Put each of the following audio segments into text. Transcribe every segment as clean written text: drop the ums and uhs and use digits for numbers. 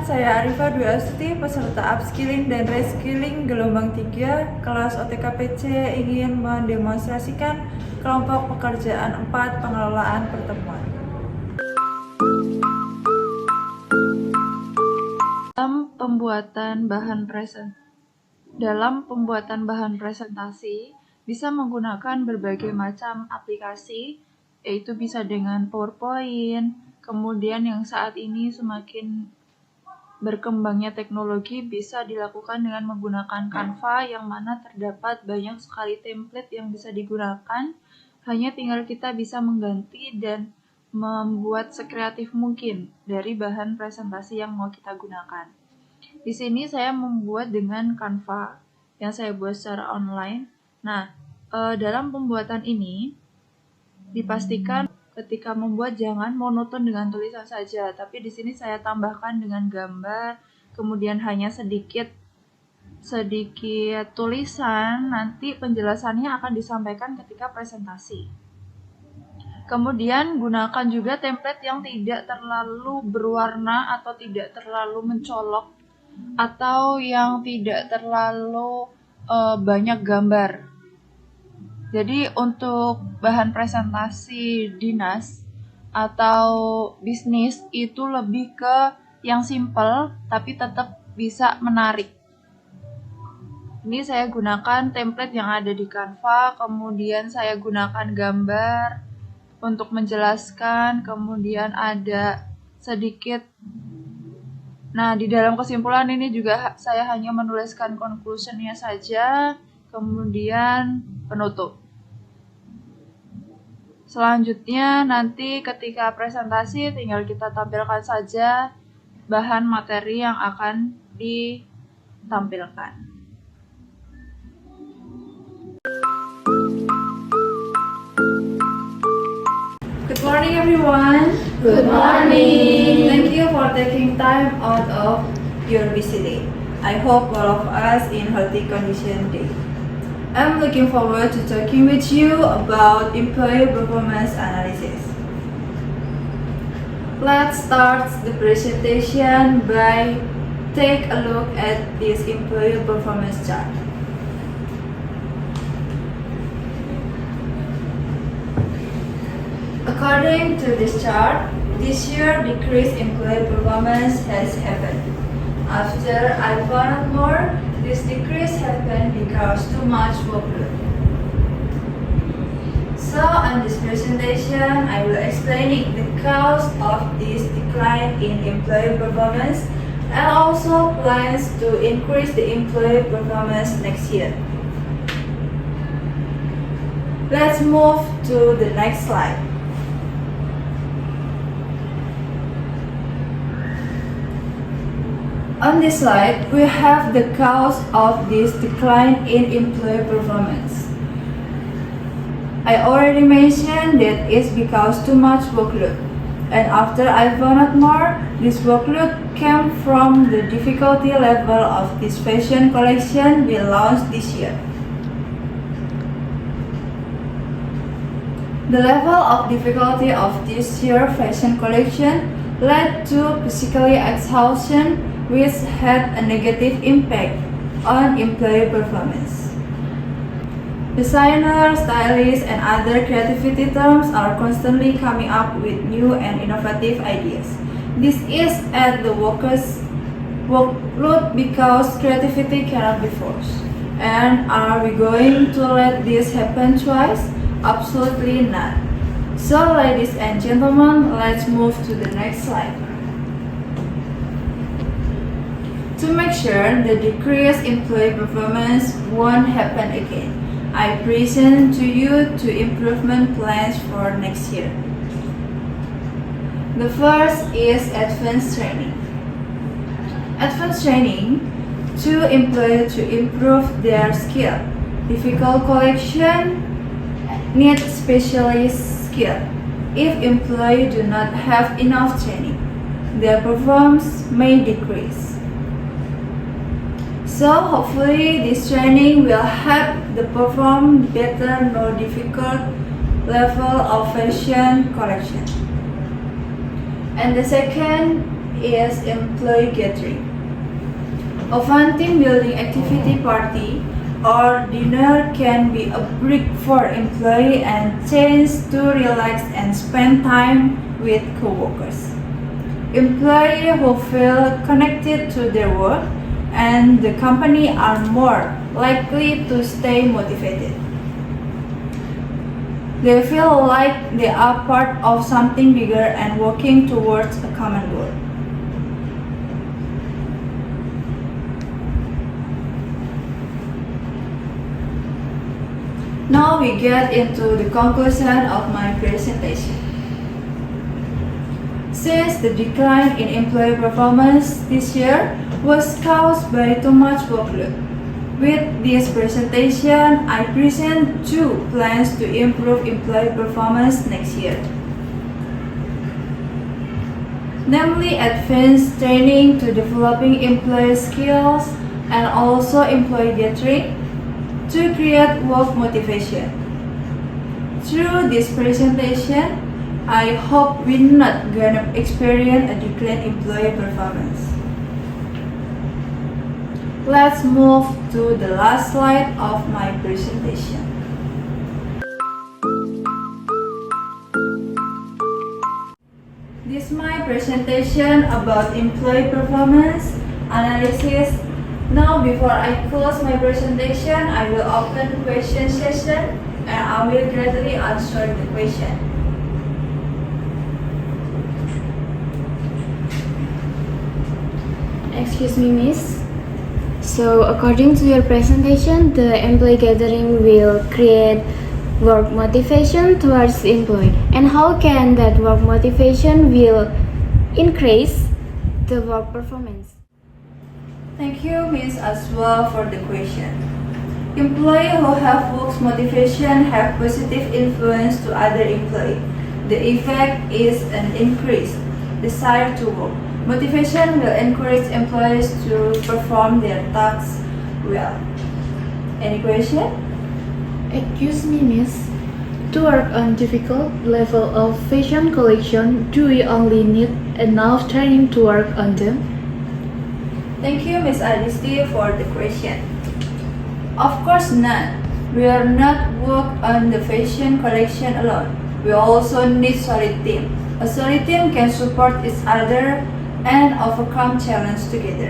saya Arifah Dwi Astuti, peserta Upskilling dan Reskilling gelombang 3 kelas OTKPC ingin mendemonstrasikan kelompok pekerjaan 4 pengelolaan pertemuan. Dalam pembuatan bahan presentasi bisa menggunakan berbagai macam aplikasi, yaitu bisa dengan PowerPoint, kemudian yang saat ini semakin berkembangnya teknologi bisa dilakukan dengan menggunakan Canva, yang mana terdapat banyak sekali template yang bisa digunakan. Hanya tinggal kita bisa mengganti dan membuat sekreatif mungkin dari bahan presentasi yang mau kita gunakan. Di sini saya membuat dengan Canva yang saya buat secara online. Nah, dalam pembuatan ini dipastikan ketika membuat jangan monoton dengan tulisan saja, tapi di sini saya tambahkan dengan gambar, kemudian hanya sedikit tulisan, nanti penjelasannya akan disampaikan ketika presentasi. Kemudian gunakan juga template yang tidak terlalu berwarna atau tidak terlalu mencolok atau yang tidak terlalu banyak gambar. Jadi untuk bahan presentasi dinas atau bisnis itu lebih ke yang simple tapi tetap bisa menarik. Ini saya gunakan template yang ada di Canva, kemudian saya gunakan gambar untuk menjelaskan, kemudian ada sedikit. Nah, di dalam kesimpulan ini juga saya hanya menuliskan conclusion-nya saja, kemudian penutup. Selanjutnya nanti ketika presentasi tinggal kita tampilkan saja bahan materi yang akan ditampilkan. Good morning everyone. Good morning. Thank you for taking time out of your busy day. I hope all of us in healthy condition day. I'm looking forward to talking with you about employee performance analysis. Let's start the presentation by take a look at this employee performance chart. According to this chart, this year decreased employee performance has happened. After I found out more, this decrease happened because too much workload. So on this presentation, I will explain the cause of this decline in employee performance and also plans to increase the employee performance next year. Let's move to the next slide. On this slide, we have the cause of this decline in employee performance. I already mentioned that it's because too much workload. And after I found out more, this workload came from the difficulty level of this fashion collection we launched this year. The level of difficulty of this year's fashion collection led to physical exhaustion, which had a negative impact on employee performance. Designers, stylists, and other creativity terms are constantly coming up with new and innovative ideas. This is at the workers' workload because creativity cannot be forced. And are we going to let this happen twice? Absolutely not. So, ladies and gentlemen, let's move to the next slide. To make sure the decreased employee performance won't happen again, I present to you two improvement plans for next year. The first is advanced training. Advanced training to employees to improve their skill. Difficult collection needs specialist skill. If employees do not have enough training, their performance may decrease. So hopefully this training will help the perform better more difficult level of fashion collection. And the second is employee gathering. A fun team building activity party or dinner can be a break for employee and chance to relax and spend time with coworkers. Employees who feel connected to their work and the company are more likely to stay motivated. They feel like they are part of something bigger and working towards a common goal. Now we get into the conclusion of my presentation. Since the decline in employee performance this year was caused by too much workload, with this presentation, I present 2 plans to improve employee performance next year. Namely, advanced training to developing employee skills and also employee gathering to create work motivation. Through this presentation, I hope we're not gonna experience a decline in employee performance. Let's move to the last slide of my presentation. This is my presentation about employee performance analysis. Now, before I close my presentation, I will open question session and I will gladly answer the question. Excuse me, Miss. So, according to your presentation, the employee gathering will create work motivation towards the employee. And how can that work motivation will increase the work performance? Thank you, Ms. Aswa, for the question. Employees who have work motivation have positive influence to other employees. The effect is an increased desire to work. Motivation will encourage employees to perform their tasks well. Any question? Excuse me, Miss. To work on difficult level of fashion collection, do we only need enough training to work on them? Thank you, Ms. Adisti, for the question. Of course not. We are not work on the fashion collection alone. We also need solid team. A solid team can support each other and overcome challenge together.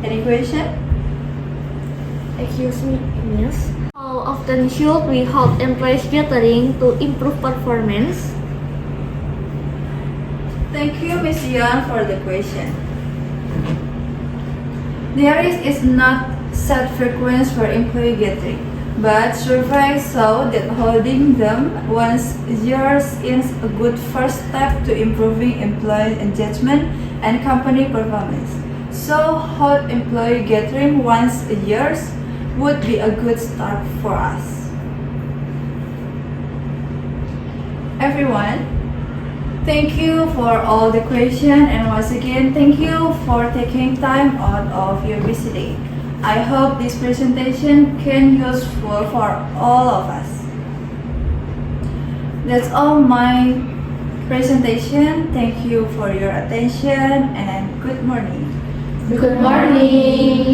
Any question? Excuse me, Miss. How often should we hold employees gathering to improve performance? Thank you, Ms. Yan, for the question. There is not set frequency for employee gathering, but surveys show that holding them once a year is a good first step to improving employee engagement and company performance. So, hold employee gathering once a year would be a good start for us. Everyone, thank you for all the questions, and once again, thank you for taking time out of your busy day. I hope this presentation can be useful for all of us. That's all my presentation. Thank you for your attention and good morning. Good morning.